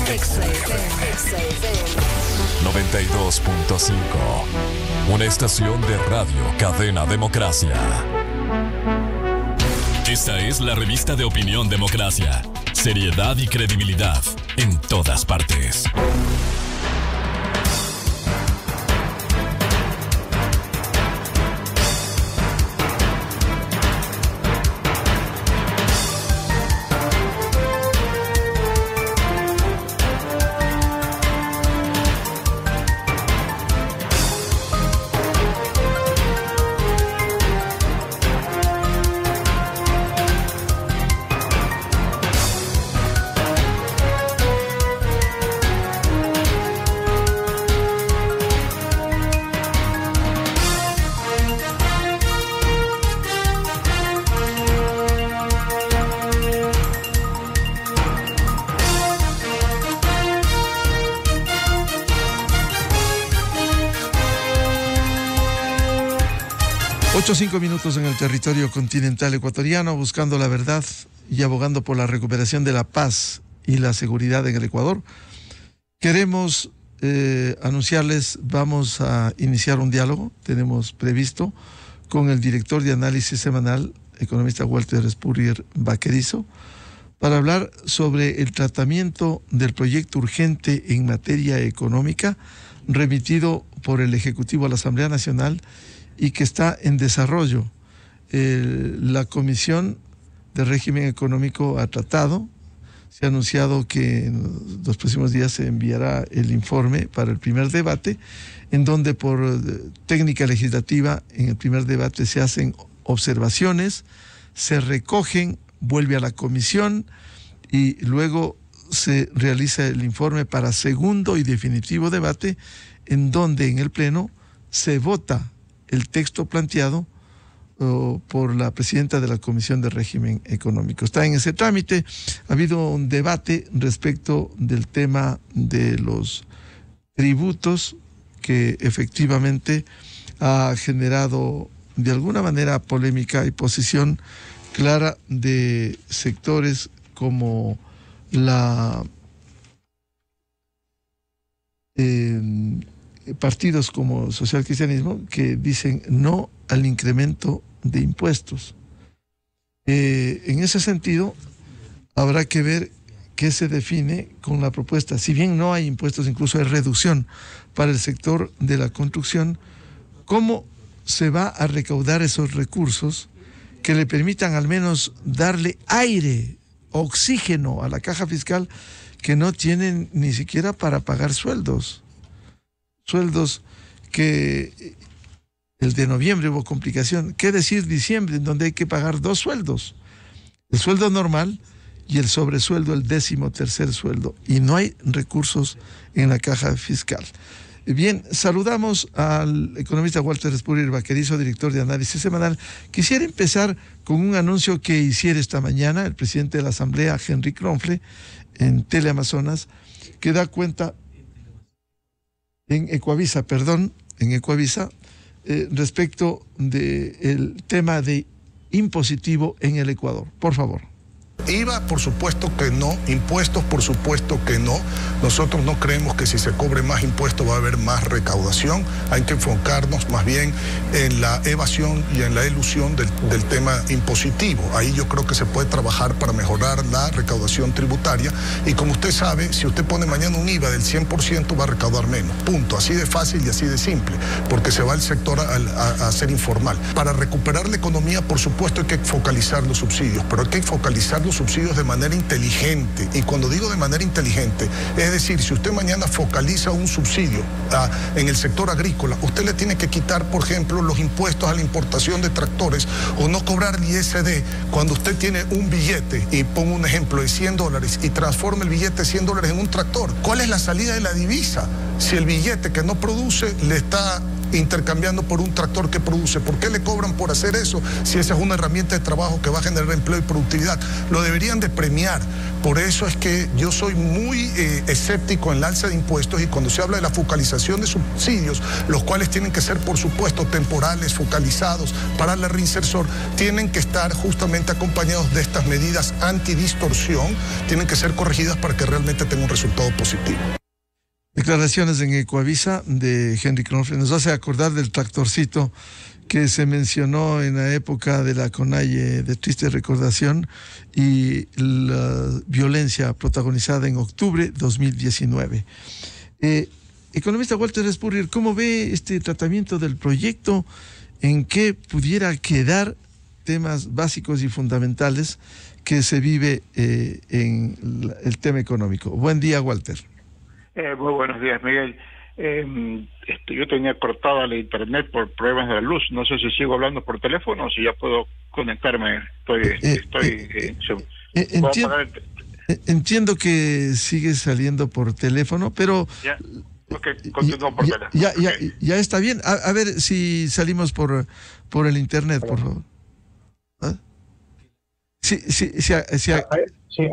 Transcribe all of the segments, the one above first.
Exa FM 92.5. Una estación de radio Cadena Democracia. Esta es la revista de opinión Democracia. Seriedad y credibilidad en todas partes. Cinco minutos en el territorio continental ecuatoriano, buscando la verdad y abogando por la recuperación de la paz y la seguridad en el Ecuador. Queremos anunciarles, vamos a iniciar un diálogo, tenemos previsto, con el director de análisis semanal, economista Walter Spurrier Vaquerizo, para hablar sobre el tratamiento del proyecto urgente en materia económica remitido por el Ejecutivo a la Asamblea Nacional y que está en desarrollo. La Comisión de Régimen Económico ha tratado, se ha anunciado que en los próximos días se enviará el informe para el primer debate, en donde por técnica legislativa en el primer debate se hacen observaciones, se recogen, vuelve a la comisión y luego se realiza el informe para segundo y definitivo debate, en donde en el Pleno se vota el texto planteado por la presidenta de la Comisión de Régimen Económico. Está en ese trámite. Ha habido un debate respecto del tema de los tributos que efectivamente ha generado de alguna manera polémica y posición clara de sectores como partidos como Social Cristianismo, que dicen no al incremento de impuestos. En ese sentido, habrá que ver qué se define con la propuesta. Si bien no hay impuestos, incluso hay reducción para el sector de la construcción, ¿cómo se va a recaudar esos recursos que le permitan al menos darle aire, oxígeno a la caja fiscal, que no tienen ni siquiera para pagar sueldos? Sueldos que el de noviembre hubo complicación. ¿Qué decir diciembre, en donde hay que pagar dos sueldos? El sueldo normal y el sobresueldo, el 13º sueldo. Y no hay recursos en la caja fiscal. Bien, saludamos al economista Walter Spurrier Vaquerizo, director de análisis semanal. Quisiera empezar con un anuncio que hiciera esta mañana el presidente de la Asamblea, Henry Kronfle, en Teleamazonas, que da cuenta en Ecuavisa, respecto del tema de impositivo en el Ecuador. Por favor. IVA, por supuesto que no. Impuestos, por supuesto que no. Nosotros no creemos que si se cobre más impuestos va a haber más recaudación. Hay que enfocarnos más bien en la evasión y en la elusión del tema impositivo. Ahí yo creo que se puede trabajar para mejorar la recaudación tributaria. Y como usted sabe, si usted pone mañana un IVA del 100%, va a recaudar menos. Punto. Así de fácil y así de simple. Porque se va el sector a ser informal. Para recuperar la economía, por supuesto, hay que focalizar los subsidios. Pero hay que focalizar los subsidios de manera inteligente. Y cuando digo de manera inteligente, es decir, si usted mañana focaliza un subsidio en el sector agrícola, usted le tiene que quitar, por ejemplo, los impuestos a la importación de tractores o no cobrar el ISD cuando usted tiene un billete, y pongo un ejemplo de $100 y transforma el billete de $100 en un tractor. ¿Cuál es la salida de la divisa? Si el billete que no produce le está intercambiando por un tractor que produce. ¿Por qué le cobran por hacer eso si esa es una herramienta de trabajo que va a generar empleo y productividad? Lo deberían de premiar. Por eso es que yo soy muy escéptico en la alza de impuestos, y cuando se habla de la focalización de subsidios, los cuales tienen que ser, por supuesto, temporales, focalizados para la reinserción, tienen que estar justamente acompañados de estas medidas antidistorsión, tienen que ser corregidas para que realmente tenga un resultado positivo. Declaraciones en Ecoavisa de Henry Kronfle. Nos hace acordar del tractorcito que se mencionó en la época de la CONAIE de triste recordación y la violencia protagonizada en octubre 2019. Economista Walter Spurrier, ¿cómo ve este tratamiento del proyecto? ¿En qué pudiera quedar temas básicos y fundamentales que se vive en el tema económico? Buen día, Walter. Muy buenos días, Miguel. Yo tenía cortada la internet por problemas de la luz. No sé si sigo hablando por teléfono o si ya puedo conectarme. Entiendo que sigue saliendo por teléfono, pero ya, okay, continúo por teléfono. Ya está bien. A ver si salimos por el internet, por favor. ¿Ah? Sí,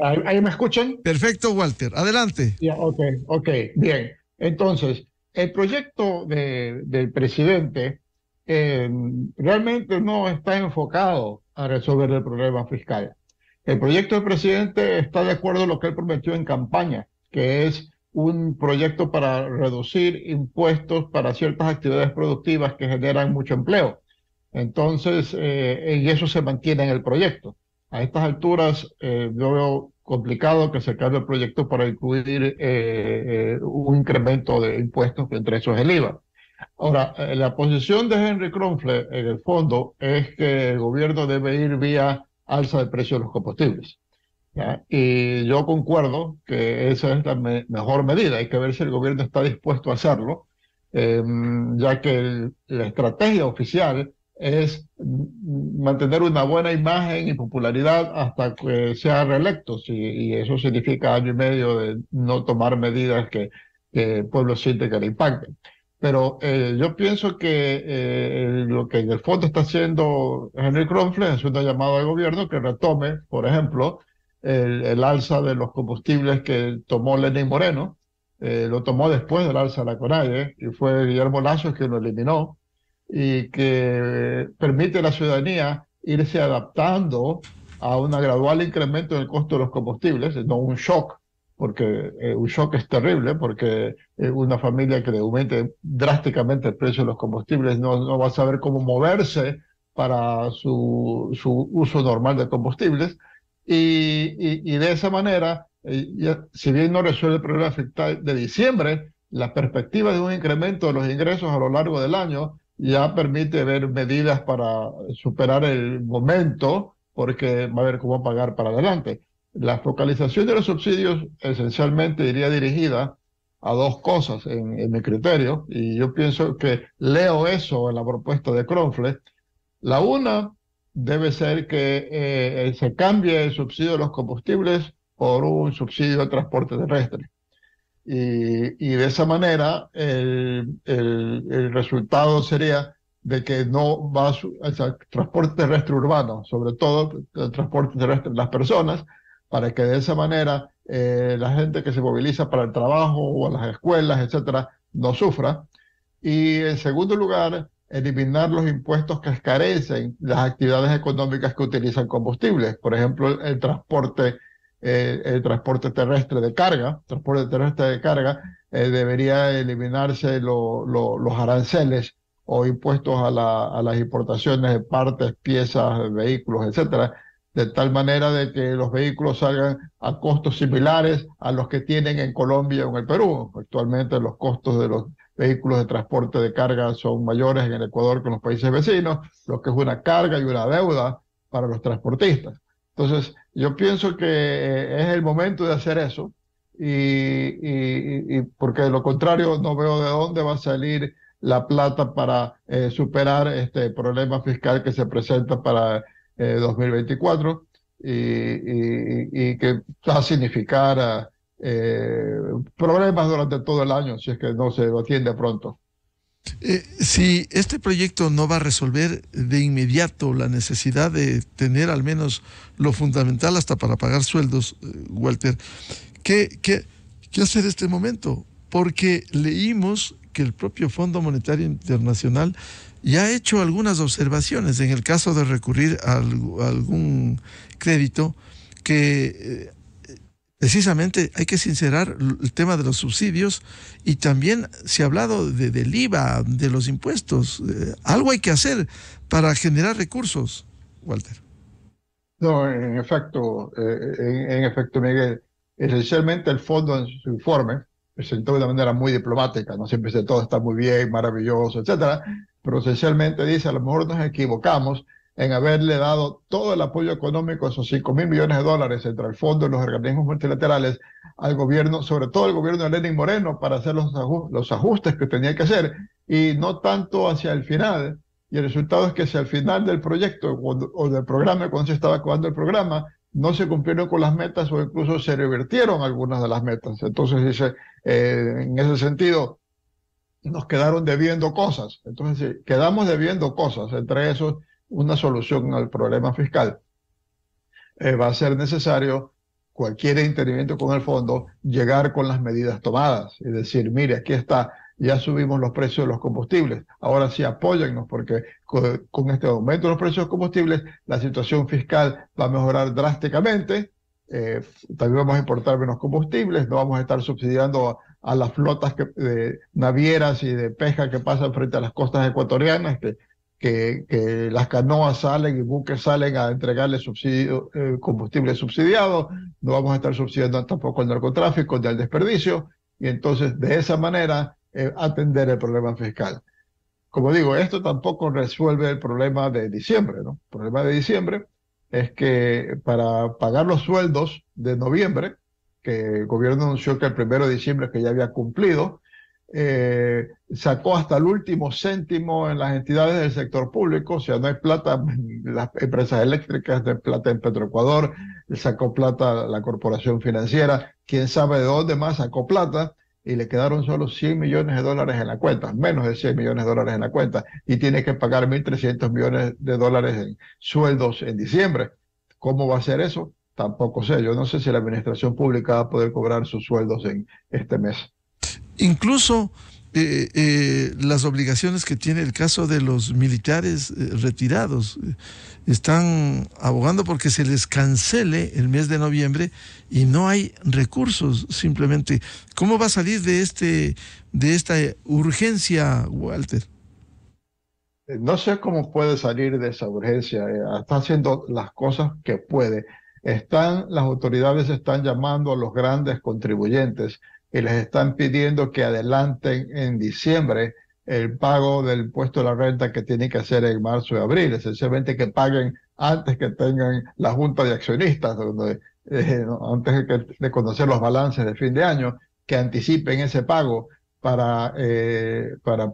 ahí me escuchan. Perfecto, Walter. Adelante. Ya, ok, bien. Entonces, el proyecto del presidente realmente no está enfocado a resolver el problema fiscal. El proyecto del presidente está de acuerdo a lo que él prometió en campaña, que es un proyecto para reducir impuestos para ciertas actividades productivas que generan mucho empleo. Entonces, y eso se mantiene en el proyecto. A estas alturas, yo veo complicado que se cambie el proyecto para incluir un incremento de impuestos, que entre esos es el IVA. Ahora, la posición de Henry Kronfle, en el fondo, es que el gobierno debe ir vía alza de precios de los combustibles, ¿ya? Y yo concuerdo que esa es la mejor medida. Hay que ver si el gobierno está dispuesto a hacerlo, ya que la estrategia oficial es mantener una buena imagen y popularidad hasta que sea reelecto, y eso significa año y medio de no tomar medidas que el pueblo siente que le impacten. Pero yo pienso que lo que en el fondo está haciendo Henry Kronfle es una llamada al gobierno que retome, por ejemplo, el alza de los combustibles que tomó Lenín Moreno. Lo tomó después del alza de la CONAIE, y fue Guillermo Lasso quien lo eliminó, y que permite a la ciudadanía irse adaptando a un gradual incremento en el costo de los combustibles, no un shock, porque un shock es terrible, porque una familia que le aumente drásticamente el precio de los combustibles no va a saber cómo moverse para su uso normal de combustibles, y de esa manera, si bien no resuelve el problema fiscal de diciembre, la perspectiva de un incremento de los ingresos a lo largo del año ya permite ver medidas para superar el momento, porque va a haber cómo pagar para adelante. La focalización de los subsidios esencialmente iría dirigida a dos cosas en mi criterio, y yo pienso que leo eso en la propuesta de Kronfle. La una debe ser que se cambie el subsidio de los combustibles por un subsidio de transporte terrestre. Y de esa manera el resultado sería de que no va a transporte terrestre urbano, sobre todo el transporte terrestre de las personas, para que de esa manera la gente que se moviliza para el trabajo o a las escuelas, etcétera, no sufra. Y en segundo lugar, eliminar los impuestos que escarecen las actividades económicas que utilizan combustibles. Por ejemplo, el transporte terrestre de carga, debería eliminarse los aranceles o impuestos a las importaciones de partes, piezas, vehículos, etcétera, de tal manera de que los vehículos salgan a costos similares a los que tienen en Colombia o en el Perú. Actualmente los costos de los vehículos de transporte de carga son mayores en el Ecuador que en los países vecinos, lo que es una carga y una deuda para los transportistas. Entonces, yo pienso que es el momento de hacer eso, y porque de lo contrario no veo de dónde va a salir la plata para superar este problema fiscal que se presenta para 2024, y que va a significar problemas durante todo el año si es que no se lo atiende pronto. Si este proyecto no va a resolver de inmediato la necesidad de tener al menos lo fundamental hasta para pagar sueldos, Walter, ¿qué hacer en este momento? Porque leímos que el propio Fondo Monetario Internacional ya ha hecho algunas observaciones en el caso de recurrir a algún crédito que precisamente hay que sincerar el tema de los subsidios y también se ha hablado del IVA, de los impuestos. Algo hay que hacer para generar recursos, Walter. No, en efecto, Miguel, esencialmente el fondo en su informe presentó de una manera muy diplomática, no siempre dice todo está muy bien, maravilloso, etcétera, pero esencialmente dice a lo mejor nos equivocamos en haberle dado todo el apoyo económico, esos 5.000 millones de dólares entre el fondo y los organismos multilaterales al gobierno, sobre todo al gobierno de Lenín Moreno, para hacer los ajustes que tenía que hacer, y no tanto hacia el final. Y el resultado es que si al final del proyecto o del programa, cuando se estaba acabando el programa, no se cumplieron con las metas o incluso se revirtieron algunas de las metas. Entonces dice, en ese sentido, nos quedaron debiendo cosas. Entonces, sí, quedamos debiendo cosas, entre esos una solución al problema fiscal. Va a ser necesario cualquier interviniente con el fondo llegar con las medidas tomadas y decir, mire, aquí está, ya subimos los precios de los combustibles, ahora sí apóyennos porque con este aumento de los precios de los combustibles la situación fiscal va a mejorar drásticamente, también vamos a importar menos combustibles, no vamos a estar subsidiando a las flotas navieras y de pesca que pasan frente a las costas ecuatorianas, que las canoas salen y buques salen a entregarle combustible subsidiado, no vamos a estar subsidiando tampoco el narcotráfico ni el desperdicio, y entonces de esa manera atender el problema fiscal. Como digo, esto tampoco resuelve el problema de diciembre, ¿no? El problema de diciembre es que para pagar los sueldos de noviembre, que el gobierno anunció que el 1 de diciembre que ya había cumplido, sacó hasta el último céntimo en las entidades del sector público, o sea, no hay plata en las empresas eléctricas, no hay plata en Petroecuador, sacó plata la corporación financiera, quién sabe de dónde más sacó plata, y le quedaron solo 100 millones de dólares en la cuenta, menos de 100 millones de dólares en la cuenta, y tiene que pagar 1.300 millones de dólares en sueldos en diciembre. ¿Cómo va a ser eso? Tampoco sé. Yo no sé si la administración pública va a poder cobrar sus sueldos en este mes. Incluso las obligaciones que tiene el caso de los militares retirados. Están abogando porque se les cancele el mes de noviembre y no hay recursos simplemente. ¿Cómo va a salir de esta urgencia, Walter? No sé cómo puede salir de esa urgencia. Está haciendo las cosas que puede. Las autoridades están llamando a los grandes contribuyentes y les están pidiendo que adelanten en diciembre el pago del impuesto de la renta que tienen que hacer en marzo y abril, esencialmente que paguen antes que tengan la junta de accionistas, antes de conocer los balances de fin de año, que anticipen ese pago para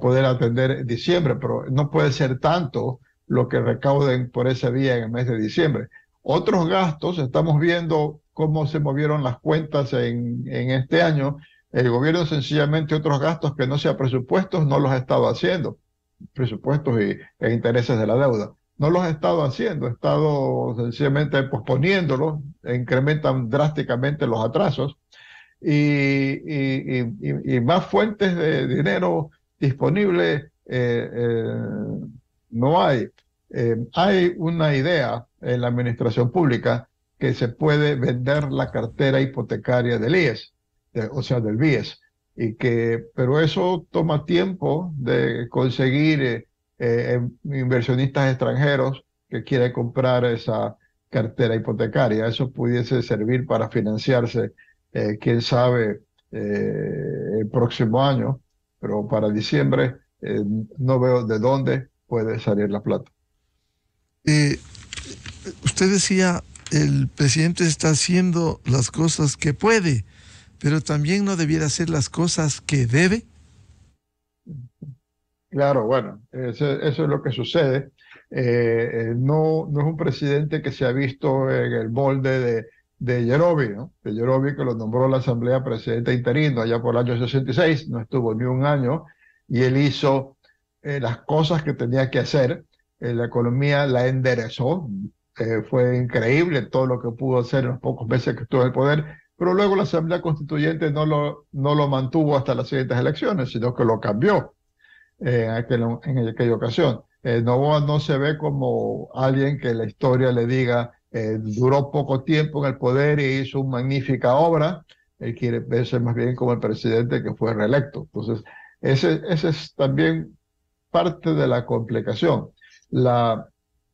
poder atender diciembre, pero no puede ser tanto lo que recauden por ese día en el mes de diciembre. Otros gastos, estamos viendo cómo se movieron las cuentas en este año. El gobierno sencillamente otros gastos que no sean presupuestos no los ha estado haciendo, presupuestos e intereses de la deuda. No los ha estado haciendo, ha estado sencillamente posponiéndolos, incrementan drásticamente los atrasos y más fuentes de dinero disponible no hay. Hay una idea en la administración pública que se puede vender la cartera hipotecaria del IES, o sea, del BIES, pero eso toma tiempo de conseguir inversionistas extranjeros que quieran comprar esa cartera hipotecaria. Eso pudiese servir para financiarse, quién sabe, el próximo año, pero para diciembre no veo de dónde puede salir la plata. Usted decía, el presidente está haciendo las cosas que puede, pero también no debiera hacer las cosas que debe. Claro, bueno, eso es lo que sucede. No es un presidente que se ha visto en el molde de Yerovi, ¿no? De Yerovi, que lo nombró la Asamblea presidente interino allá por el año 66, no estuvo ni un año, y él hizo las cosas que tenía que hacer. La economía la enderezó. Fue increíble todo lo que pudo hacer en los pocos meses que estuvo en el poder, pero luego la Asamblea Constituyente no lo mantuvo hasta las siguientes elecciones, sino que lo cambió en aquella ocasión. Noboa no se ve como alguien que la historia le diga duró poco tiempo en el poder y hizo una magnífica obra. Él quiere verse más bien como el presidente que fue reelecto. Entonces, ese es también parte de la complicación.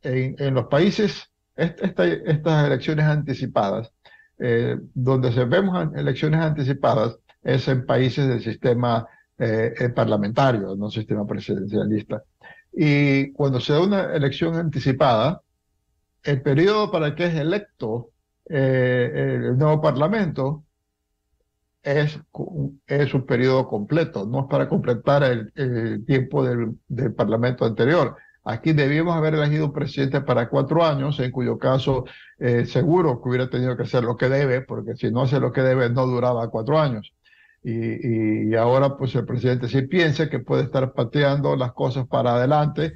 En los países, estas elecciones anticipadas, donde se vemos elecciones anticipadas, es en países del sistema parlamentario, no sistema presidencialista. Y cuando se da una elección anticipada, el periodo para que es electo el nuevo parlamento es un periodo completo, no es para completar el tiempo del parlamento anterior. Aquí debíamos haber elegido un presidente para 4 años, en cuyo caso seguro que hubiera tenido que hacer lo que debe, porque si no hace lo que debe no duraba 4 años. Y ahora pues el presidente sí piensa que puede estar pateando las cosas para adelante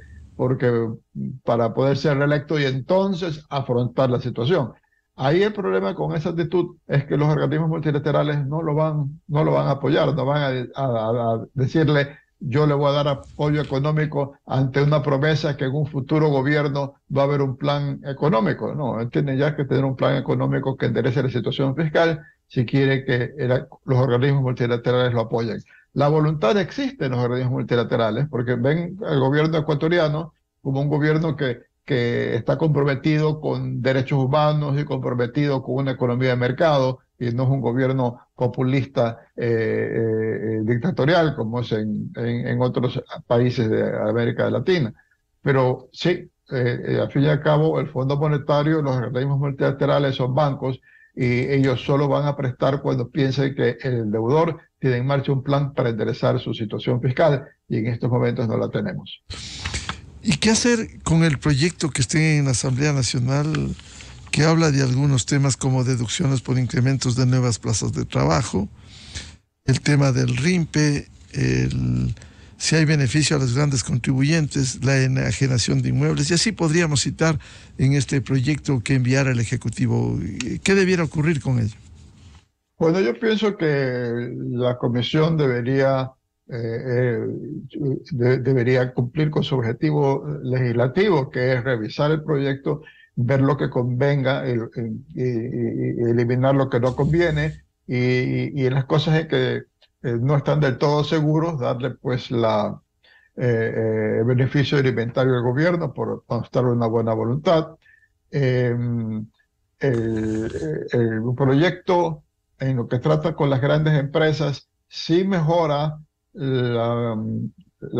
para poder ser reelecto y entonces afrontar la situación. Ahí el problema con esa actitud es que los organismos multilaterales no lo van a apoyar, no van a decirle yo le voy a dar apoyo económico ante una promesa que en un futuro gobierno va a haber un plan económico. No, él tiene ya que tener un plan económico que enderece la situación fiscal si quiere que los organismos multilaterales lo apoyen. La voluntad existe en los organismos multilaterales porque ven al gobierno ecuatoriano como un gobierno que está comprometido con derechos humanos y comprometido con una economía de mercado y no es un gobierno populista dictatorial como es en otros países de América Latina. Pero sí, al fin y al cabo, el Fondo Monetario, los organismos multilaterales son bancos y ellos solo van a prestar cuando piensen que el deudor tiene en marcha un plan para enderezar su situación fiscal y en estos momentos no la tenemos. ¿Y qué hacer con el proyecto que esté en la Asamblea Nacional que habla de algunos temas como deducciones por incrementos de nuevas plazas de trabajo, el tema del RIMPE, si hay beneficio a los grandes contribuyentes, la enajenación de inmuebles, y así podríamos citar en este proyecto que enviara el Ejecutivo? ¿Qué debiera ocurrir con ello? Bueno, yo pienso que la Comisión debería cumplir con su objetivo legislativo, que es revisar el proyecto, ver lo que convenga y eliminar lo que no conviene y las cosas en que no están del todo seguros, darle pues el beneficio del inventario del gobierno por mostrarle una buena voluntad. El proyecto en lo que trata con las grandes empresas sí mejora la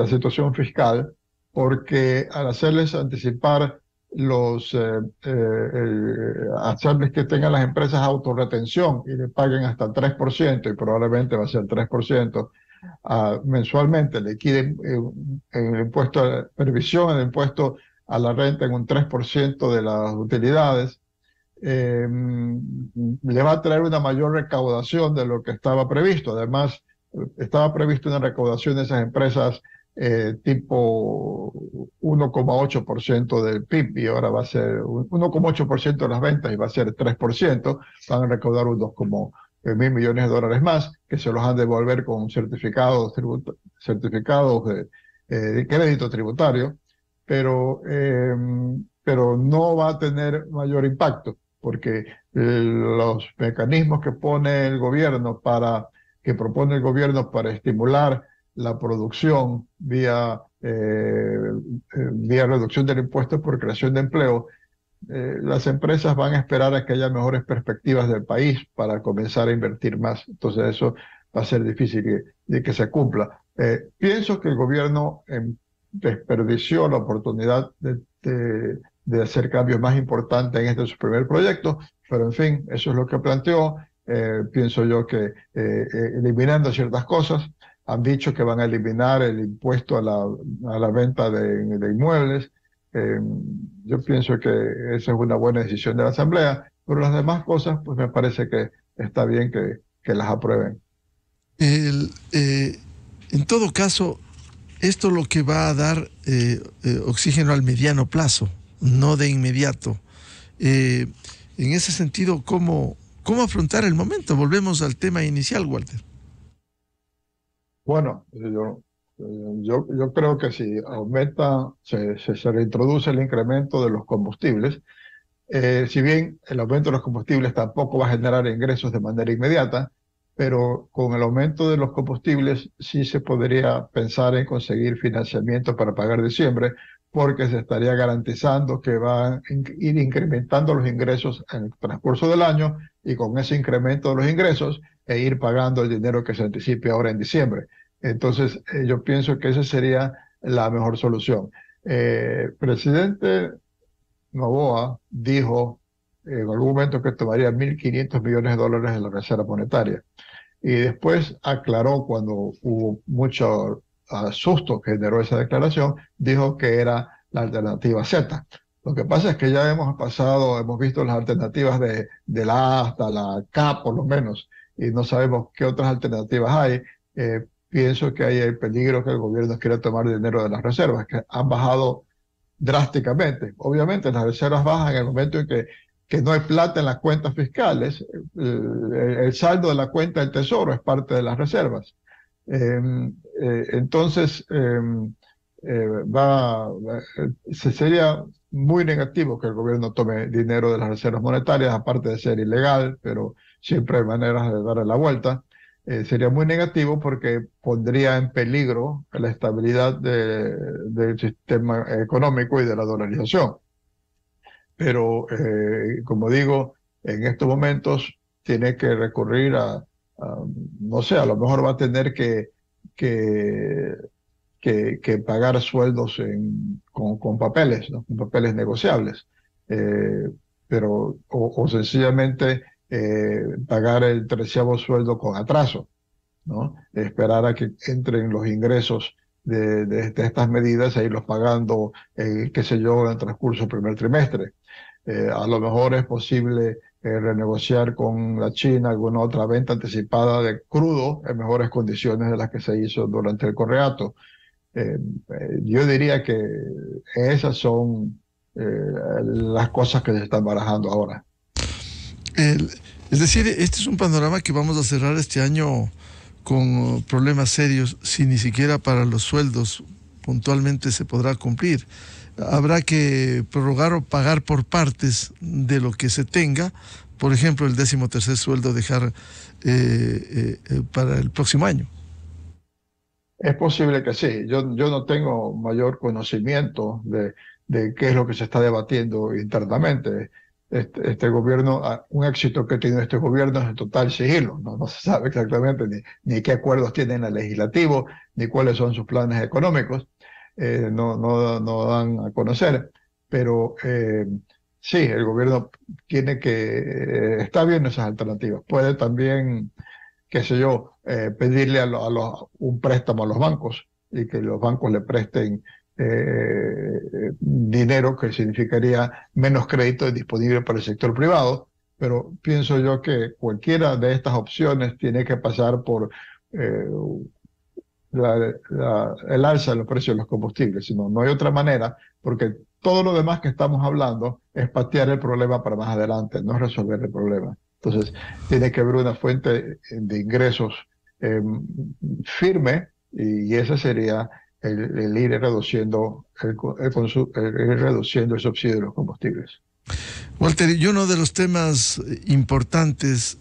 situación fiscal porque al hacerles anticipar hacerles que tengan las empresas autorretención y le paguen hasta el 3% y probablemente va a ser 3% mensualmente, le quiten el impuesto a previsión, el impuesto a la renta en un 3% de las utilidades, le va a traer una mayor recaudación de lo que estaba previsto. Además, estaba previsto una recaudación de esas empresas tipo 1,8% del PIB y ahora va a ser 1,8% de las ventas y va a ser 3%. Van a recaudar unos como $1.000 millones más que se los han de devolver con certificados de crédito tributario, pero no va a tener mayor impacto porque los mecanismos que propone el gobierno para estimular la producción vía reducción del impuesto por creación de empleo, las empresas van a esperar a que haya mejores perspectivas del país para comenzar a invertir más. Entonces eso va a ser difícil de que se cumpla. Pienso que el gobierno desperdició la oportunidad de hacer cambios más importantes en su primer proyecto, pero en fin, eso es lo que planteó. Pienso yo que eliminando ciertas cosas, han dicho que van a eliminar el impuesto a la venta de inmuebles. Yo pienso que esa es una buena decisión de la Asamblea, pero las demás cosas, pues me parece que está bien que las aprueben. En todo caso, esto lo que va a dar oxígeno al mediano plazo, no de inmediato. En ese sentido, ¿cómo afrontar el momento? Volvemos al tema inicial, Walter. Bueno, yo creo que si aumenta, se reintroduce el incremento de los combustibles, si bien el aumento de los combustibles tampoco va a generar ingresos de manera inmediata, pero con el aumento de los combustibles sí se podría pensar en conseguir financiamiento para pagar diciembre, porque se estaría garantizando que van a ir incrementando los ingresos en el transcurso del año, y con ese incremento de los ingresos ir pagando el dinero que se anticipe ahora en diciembre. Entonces, yo pienso que esa sería la mejor solución. Presidente Noboa dijo en algún momento que tomaría $1.500 millones de la Reserva Monetaria. Y después aclaró, cuando hubo mucho susto que generó esa declaración, dijo que era la alternativa Z. Lo que pasa es que ya hemos visto las alternativas de la A hasta la K por lo menos, y no sabemos qué otras alternativas hay. Pienso que hay el peligro que el gobierno quiera tomar dinero de las reservas, que han bajado drásticamente. Obviamente las reservas bajan en el momento en que no hay plata en las cuentas fiscales. El saldo de la cuenta del Tesoro es parte de las reservas. Entonces, sería muy negativo que el gobierno tome dinero de las reservas monetarias, aparte de ser ilegal, pero siempre hay maneras de darle la vuelta. Sería muy negativo porque pondría en peligro la estabilidad del sistema económico y de la dolarización. Pero, como digo, en estos momentos tiene que recurrir no sé, a lo mejor va a tener que pagar sueldos con papeles, ¿no? Con papeles negociables. Pero, o sencillamente pagar el 13º sueldo con atraso, ¿no? Esperar a que entren los ingresos de estas medidas e irlos pagando, qué sé yo, en el transcurso del primer trimestre. A lo mejor es posible renegociar con la China alguna otra venta anticipada de crudo en mejores condiciones de las que se hizo durante el correato. Yo diría que esas son las cosas que se están barajando ahora. Es decir, este es un panorama que vamos a cerrar este año con problemas serios, si ni siquiera para los sueldos puntualmente se podrá cumplir. Habrá que prorrogar o pagar por partes de lo que se tenga. Por ejemplo, el 13º sueldo dejar para el próximo año. Es posible que sí. Yo no tengo mayor conocimiento de qué es lo que se está debatiendo internamente. Este gobierno, un éxito que tiene este gobierno es el total sigilo. No se sabe exactamente ni qué acuerdos tiene en el legislativo, ni cuáles son sus planes económicos. No dan a conocer, pero sí, el gobierno tiene está viendo esas alternativas. Puede también, qué sé yo, pedirle un préstamo a los bancos y que los bancos le presten dinero, que significaría menos crédito disponible para el sector privado. Pero pienso yo que cualquiera de estas opciones tiene que pasar por el alza de los precios de los combustibles. Sino, no hay otra manera, porque todo lo demás que estamos hablando es patear el problema para más adelante, no es resolver el problema. Entonces, tiene que haber una fuente de ingresos firme, y ese sería el ir reduciendo el subsidio de los combustibles. Walter, y uno de los temas importantes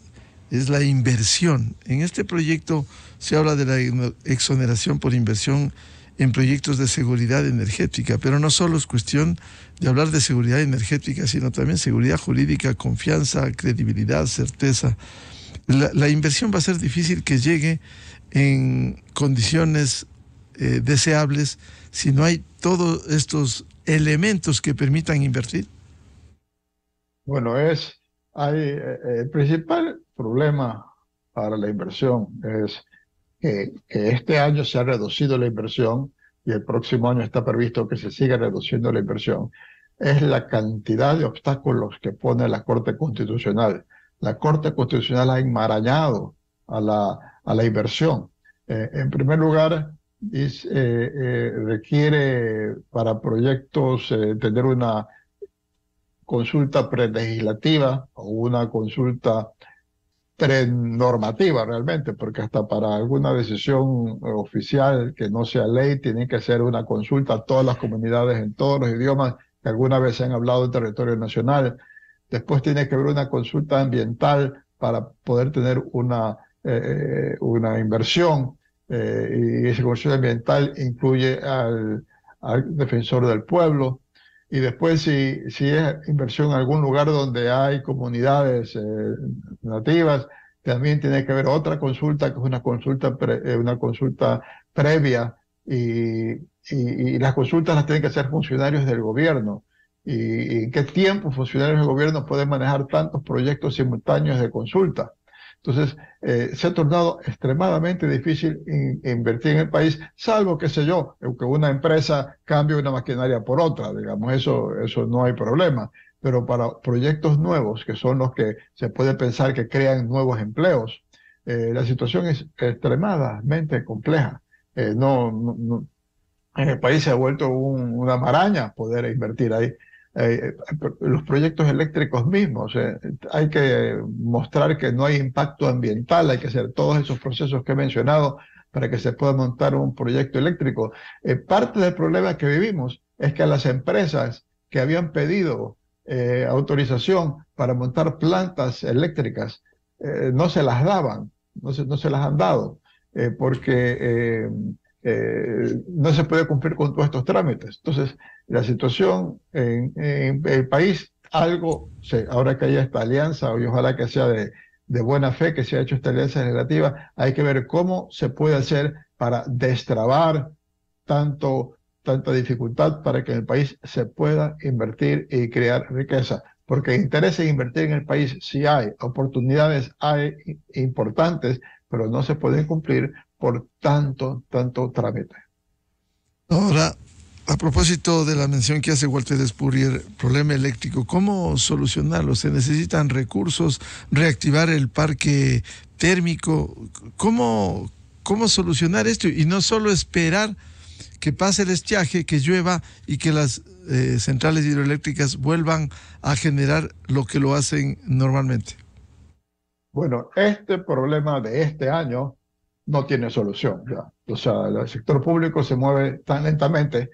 es la inversión. En este proyecto se habla de la exoneración por inversión en proyectos de seguridad energética, pero no solo es cuestión de hablar de seguridad energética, sino también seguridad jurídica, confianza, credibilidad, certeza. La inversión va a ser difícil que llegue en condiciones deseables si no hay todos estos elementos que permitan invertir. Bueno, el principal problema para la inversión es que este año se ha reducido la inversión y el próximo año está previsto que se siga reduciendo la inversión. Es la cantidad de obstáculos que pone la Corte Constitucional. La Corte Constitucional ha enmarañado a la inversión. En primer lugar, requiere para proyectos tener una consulta prelegislativa o una consulta prenormativa realmente, porque hasta para alguna decisión oficial que no sea ley, tiene que hacer una consulta a todas las comunidades en todos los idiomas que alguna vez se han hablado en territorio nacional. Después tiene que haber una consulta ambiental para poder tener una inversión, y esa consulta ambiental incluye al defensor del pueblo. Y después, si es inversión en algún lugar donde hay comunidades nativas, también tiene que haber otra consulta, que es una consulta previa, y las consultas las tienen que hacer funcionarios del gobierno. ¿Y en qué tiempo funcionarios del gobierno pueden manejar tantos proyectos simultáneos de consulta? Entonces, se ha tornado extremadamente difícil invertir en el país, salvo, qué sé yo, que una empresa cambie una maquinaria por otra, digamos, eso no hay problema. Pero para proyectos nuevos, que son los que se puede pensar que crean nuevos empleos, la situación es extremadamente compleja. En el país se ha vuelto una maraña poder invertir ahí. Los proyectos eléctricos mismos, hay que mostrar que no hay impacto ambiental, hay que hacer todos esos procesos que he mencionado para que se pueda montar un proyecto eléctrico. Parte del problema que vivimos es que a las empresas que habían pedido autorización para montar plantas eléctricas no se las daban, no se las han dado, porque no se puede cumplir con todos estos trámites. Entonces, la situación en el país, ahora que haya esta alianza, y ojalá que sea de buena fe que se ha hecho esta alianza legislativa, hay que ver cómo se puede hacer para destrabar tanta dificultad para que en el país se pueda invertir y crear riqueza. Porque interés en invertir en el país sí hay, oportunidades hay importantes, pero no se pueden cumplir por tanto trámite. Ahora, a propósito de la mención que hace Walter Spurrier, problema eléctrico, ¿cómo solucionarlo? ¿Se necesitan recursos, reactivar el parque térmico? ¿Cómo solucionar esto? Y no solo esperar que pase el estiaje, que llueva y que las centrales hidroeléctricas vuelvan a generar lo que lo hacen normalmente. Bueno, este problema de este año no tiene solución ya. O sea, el sector público se mueve tan lentamente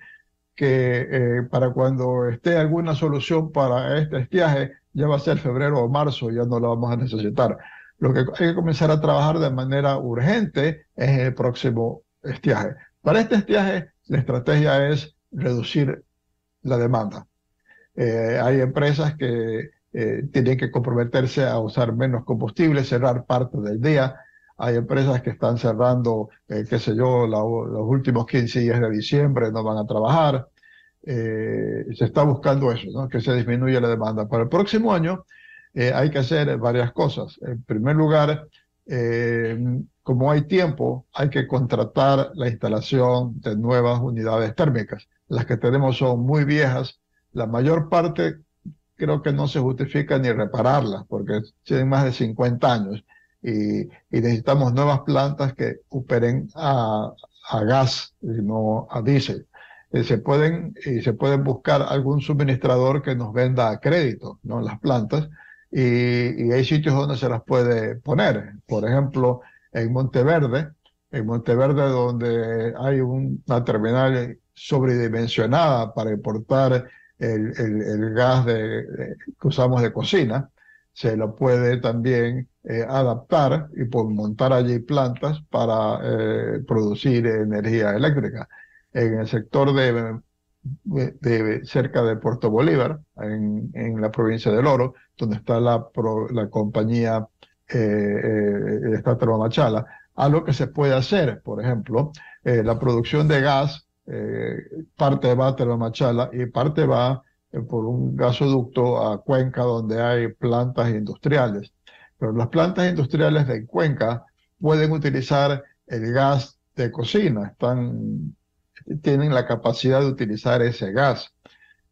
que para cuando esté alguna solución para este estiaje, ya va a ser febrero o marzo, ya no la vamos a necesitar. Lo que hay que comenzar a trabajar de manera urgente es el próximo estiaje. Para este estiaje, la estrategia es reducir la demanda. Hay empresas que tienen que comprometerse a usar menos combustible, cerrar parte del día. Hay empresas que están cerrando, qué sé yo, los últimos 15 días de diciembre, no van a trabajar. Se está buscando eso, ¿no? Que se disminuya la demanda. Para el próximo año hay que hacer varias cosas. En primer lugar, como hay tiempo, hay que contratar la instalación de nuevas unidades térmicas. Las que tenemos son muy viejas. La mayor parte creo que no se justifica ni repararlas, porque tienen más de 50 años. Y necesitamos nuevas plantas que operen a gas y no a diésel. Se pueden buscar algún suministrador que nos venda a crédito, ¿no?, las plantas, y hay sitios donde se las puede poner. Por ejemplo, en Monteverde, donde hay una terminal sobredimensionada para importar el gas que usamos de cocina, se lo puede también adaptar y montar allí plantas para producir energía eléctrica. En el sector cerca de Puerto Bolívar, en la provincia del Oro, donde está la compañía está Termomachala, algo que se puede hacer, por ejemplo, la producción de gas, parte va a Termomachala y parte va por un gasoducto a Cuenca, donde hay plantas industriales. Pero las plantas industriales de Cuenca pueden utilizar el gas de cocina, tienen la capacidad de utilizar ese gas.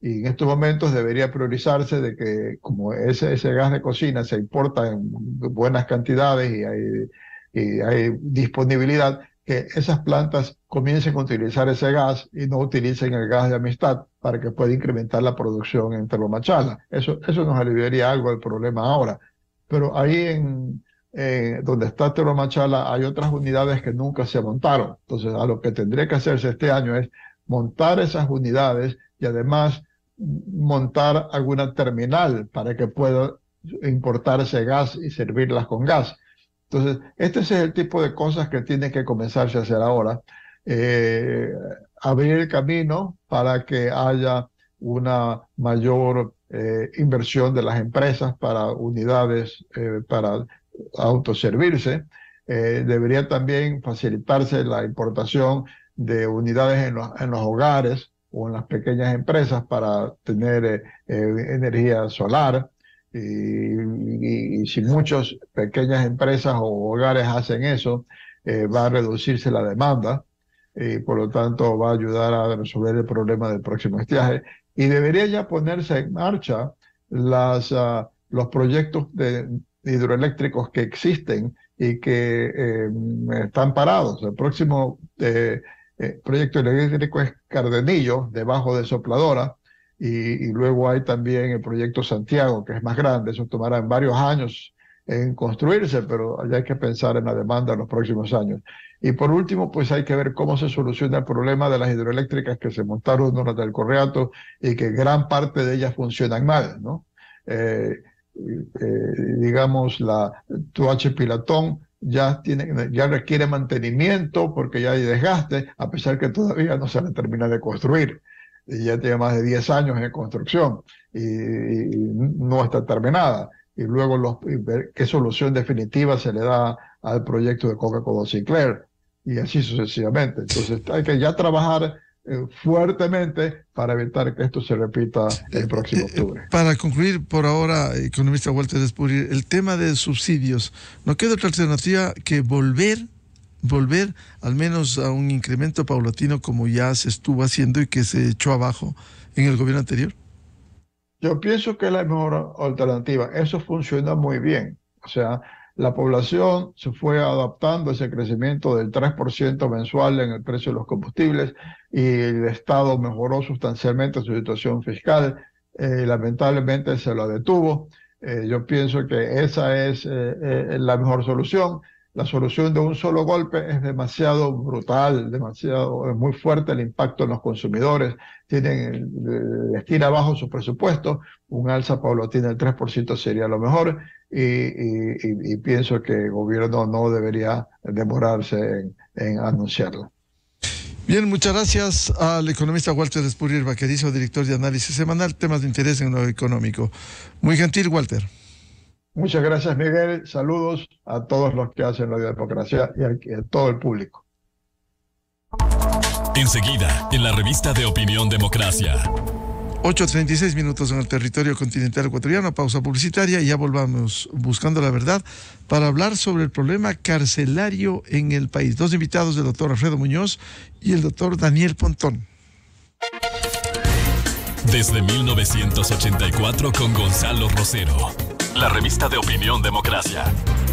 Y en estos momentos debería priorizarse de que, como ese gas de cocina se importa en buenas cantidades y hay disponibilidad, que esas plantas comiencen a utilizar ese gas y no utilicen el gas de Amistad para que pueda incrementar la producción en Telomachala. Eso nos aliviaría algo del problema ahora. Pero ahí donde está Telomachala hay otras unidades que nunca se montaron. Entonces, a lo que tendría que hacerse este año es montar esas unidades y además montar alguna terminal para que pueda importarse gas y servirlas con gas. Entonces, este es el tipo de cosas que tiene que comenzarse a hacer ahora. Abrir el camino para que haya una mayor inversión de las empresas para unidades para autoservirse. Debería también facilitarse la importación de unidades en los hogares o en las pequeñas empresas para tener energía solar. Y si muchas pequeñas empresas o hogares hacen eso, va a reducirse la demanda y por lo tanto va a ayudar a resolver el problema del próximo estiaje. Y debería ya ponerse en marcha los proyectos hidroeléctricos que existen y que están parados. El próximo proyecto eléctrico es Cardenillo, debajo de Sopladora. Y luego hay también el proyecto Santiago, que es más grande. Eso tomará varios años en construirse, pero ya hay que pensar en la demanda en los próximos años. Y por último, pues hay que ver cómo se soluciona el problema de las hidroeléctricas que se montaron durante el Correato y que gran parte de ellas funcionan mal, ¿no? Digamos, la Tuache Pilatón ya requiere mantenimiento porque ya hay desgaste, a pesar que todavía no se le termina de construir. Y ya tiene más de 10 años en construcción y no está terminada. Y luego ver qué solución definitiva se le da al proyecto de Coca-Cola Sinclair y así sucesivamente. Entonces hay que ya trabajar fuertemente para evitar que esto se repita el próximo octubre. Para concluir, por ahora, economista Walter Espúrrer, el tema de subsidios, ¿no queda otra alternativa que volver al menos a un incremento paulatino como ya se estuvo haciendo y que se echó abajo en el gobierno anterior? Yo pienso que es la mejor alternativa. Eso funciona muy bien. O sea, la población se fue adaptando a ese crecimiento del 3% mensual en el precio de los combustibles y el Estado mejoró sustancialmente su situación fiscal. Lamentablemente se lo detuvo. Yo pienso que esa es la mejor solución. La solución de un solo golpe es demasiado brutal, es muy fuerte el impacto en los consumidores. Les tira abajo su presupuesto. Un alza paulatina del 3% sería lo mejor y pienso que el gobierno no debería demorarse en anunciarlo. Bien, muchas gracias al economista Walter Espúrrer Vaquerizo, director de Análisis Semanal, temas de interés en lo económico. Muy gentil, Walter. Muchas gracias, Miguel. Saludos a todos los que hacen la democracia y a todo el público. Enseguida, en la revista de Opinión Democracia. 8:36 minutos en el territorio continental ecuatoriano, pausa publicitaria y ya volvamos buscando la verdad para hablar sobre el problema carcelario en el país. Dos invitados, el doctor Alfredo Muñoz y el doctor Daniel Pontón. Desde 1984 con Gonzalo Rosero. La revista de Opinión Democracia.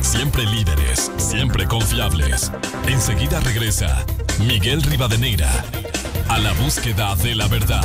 Siempre líderes, siempre confiables. Enseguida regresa Miguel Rivadeneira a la búsqueda de la verdad.